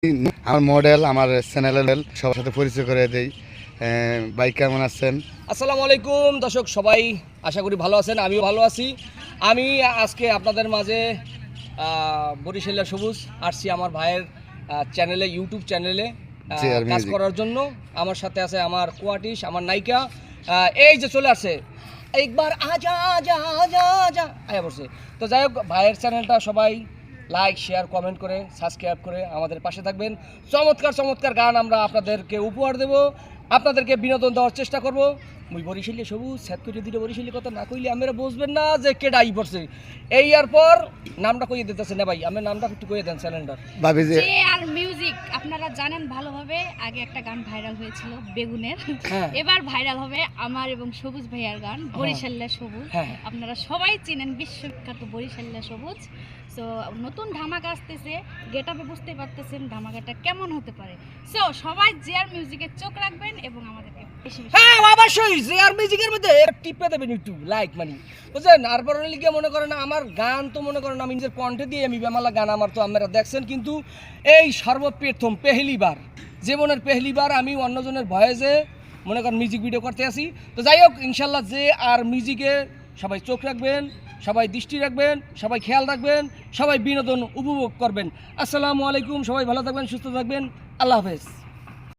আমার মডেল আমার চ্যানেলের সবার সাথে পরিচয় করে দেই। ভাই কেমন আছেন? আসসালামু আলাইকুম দর্শক, সবাই আশা করি ভালো আছেন। আমিও ভালো আছি। আমি আজকে আপনাদের মাঝে বরিশালের সবুজ আসছি আমার ভাইয়ের চ্যানেলে, ইউটিউব চ্যানেলে কাজ করার জন্য। আমার সাথে আছে আমার কোয়ার্টিস্ট, আমার নায়িকা। এই যে চলে আসছে, একবার আজা আজা আজা আজা আয়া বসে। তো যাই হোক, ভাইয়ের চ্যানেলটা সবাই লাইক, শেয়ার, কমেন্ট করে সাবস্ক্রাইব করে আমাদের পাশে থাকবেন। চমৎকার চমৎকার গান আমরা আপনাদেরকে উপহার দেব, আপনাদেরকে বিনোদন দেওয়ার চেষ্টা করব। মুই বরিশালে সবুজ স্যাত করে দিলে বরিশালি কথা না কইলে আমরা বুঝবেন না যে কে ডাই পড়ছে। এই আর পর নামটা কইয়ে দিতেছে না ভাই, আমি নামটা একটু কইয়ে দেন চ্যানেলটা। ভাবি যে আর মিউজিক আপনারা জানেন ভালোভাবে, আগে একটা গান ভাইরাল হয়েছিল বেগুনের, হ্যাঁ। এবার ভাইরাল হবে আমার এবং সবুজ ভাইয়ার গান বরিশাল্লা সবুজ। হ্যাঁ। আপনারা সবাই চিনেন বিশ্ববিখ্যাত বরিশাল্লা সবুজ। সো নতুন ধামাকা আসতেছে, গেটআপে বুঝতে পারতেছেন ধামাকাটা কেমন হতে পারে। সো সবাই জিআর মিউজিকে চোখ রাখবেন এবং আমাদেরকে বেশি বেশি হ্যাঁ অবশ্যই জিআর মিউজিকের মধ্যে টিপে দেবেন একটু লাইক মানি, বুঝছেন? আর পরে লিখে মনে করেন আমার গান তো মনে করেন আমি নিজের কণ্ঠে দিয়ে আমি বেমালা গান আমার তো আপনারা দেখছেন, কিন্তু এই সর্বপ্রথম পেহলিবার জীবনের পেহলিবার আমি অন্যজনের ভয়েসে মনে করেন মিউজিক ভিডিও করতে আসি। তো যাই হোক, ইনশাল্লাহ যে আর মিউজিকে সবাই চোখ রাখবেন, সবাই দৃষ্টি রাখবেন, সবাই খেয়াল রাখবেন, সবাই বিনোদন উপভোগ করবেন। আসসালামু আলাইকুম, সবাই ভালো থাকবেন, সুস্থ থাকবেন, আল্লাহ হাফেজ।